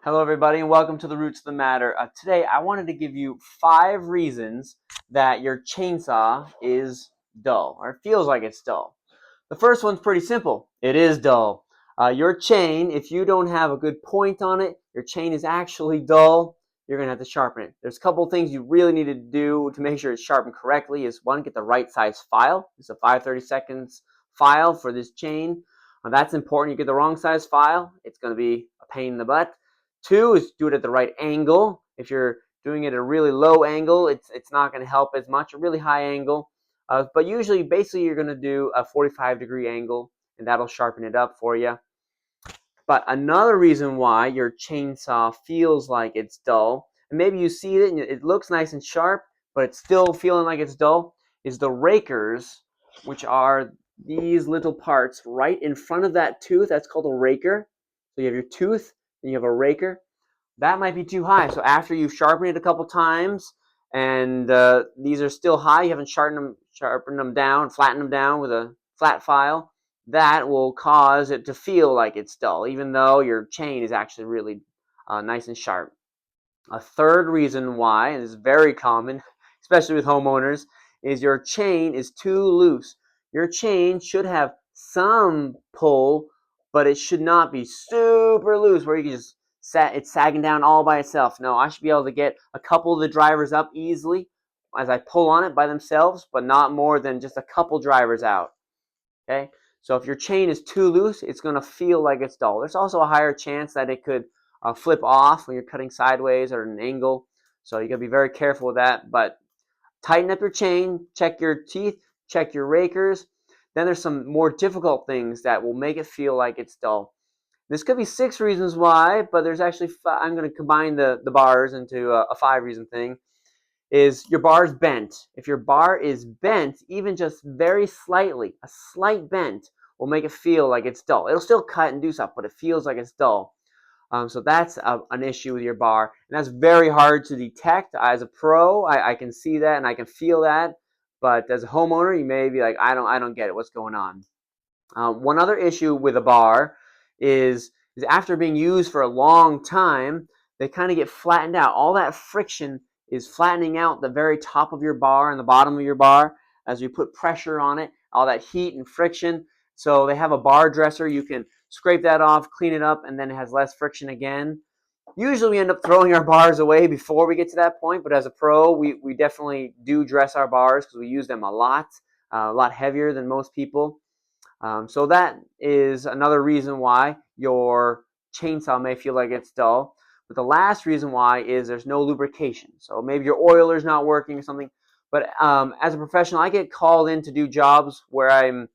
Hello everybody and welcome to the Roots of the Matter. Today I wanted to give you 5 reasons that your chainsaw is dull or feels like it's dull. The first one's pretty simple. It is dull. Your chain, if you don't have a good point on it, your chain is actually dull. You're going to have to sharpen it. There's a couple of things you really need to do to make sure it's sharpened correctly. Is one, get the right size file. It's a 5/32 file for this chain. That's important. You get the wrong size file, it's going to be a pain in the butt. 2 is do it at the right angle. If you're doing it at a really low angle, it's not going to help as much. A really high angle, but usually, basically, you're going to do a 45-degree angle, and that'll sharpen it up for you. But another reason why your chainsaw feels like it's dull, and maybe you see it and it looks nice and sharp, but it's still feeling like it's dull, is the rakers, which are these little parts right in front of that tooth. That's called a raker. So you have your tooth, and you have a raker. That might be too high. So after you've sharpened it a couple times, and these are still high, you haven't sharpened them down, flattened them down with a flat file, that will cause it to feel like it's dull, even though your chain is actually really nice and sharp. A third reason why, and this is very common, especially with homeowners, is your chain is too loose. Your chain should have some pull, but it should not be super loose where you can just it's sagging down all by itself. No, I should be able to get a couple of the drivers up easily as I pull on it by themselves, but not more than just a couple drivers out. Okay, so if your chain is too loose, it's going to feel like it's dull. There's also a higher chance that it could flip off when you're cutting sideways or at an angle. So you got to be very careful with that. But tighten up your chain, check your teeth, check your rakers. Then there's some more difficult things that will make it feel like it's dull. This could be 6 reasons why, but there's actually I'm going to combine the bars into a 5-reason thing. Is your bar is bent. If your bar is bent, even just very slightly, a slight bent will make it feel like it's dull. It'll still cut and do stuff, but it feels like it's dull. So that's an issue with your bar, and that's very hard to detect. As a pro, I can see that and I can feel that, but as a homeowner, you may be like, I don't get it. What's going on? One other issue with a bar is after being used for a long time, they kind of get flattened out. All that friction is flattening out the very top of your bar and the bottom of your bar as you put pressure on it, all that heat and friction. So they have a bar dresser. You can scrape that off, clean it up, and then it has less friction again. Usually we end up throwing our bars away before we get to that point, but as a pro, we definitely do dress our bars because we use them a lot heavier than most people. So that is another reason why your chainsaw may feel like it's dull. But the last reason why is there's no lubrication. So maybe your oiler's not working or something. But as a professional, I get called in to do jobs where I'm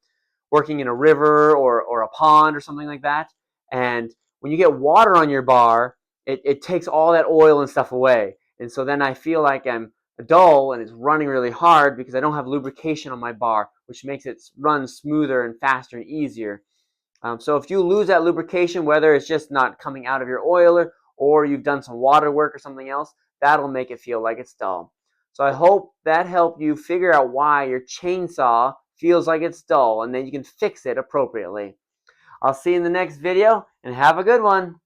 working in a river or a pond or something like that. And when you get water on your bar, it takes all that oil and stuff away. And so then I feel like I'm dull and it's running really hard because I don't have lubrication on my bar, which makes it run smoother and faster and easier. So if you lose that lubrication, whether it's just not coming out of your oiler or you've done some water work or something else, that'll make it feel like it's dull. So I hope that helped you figure out why your chainsaw feels like it's dull, and then you can fix it appropriately. I'll see you in the next video, and have a good one.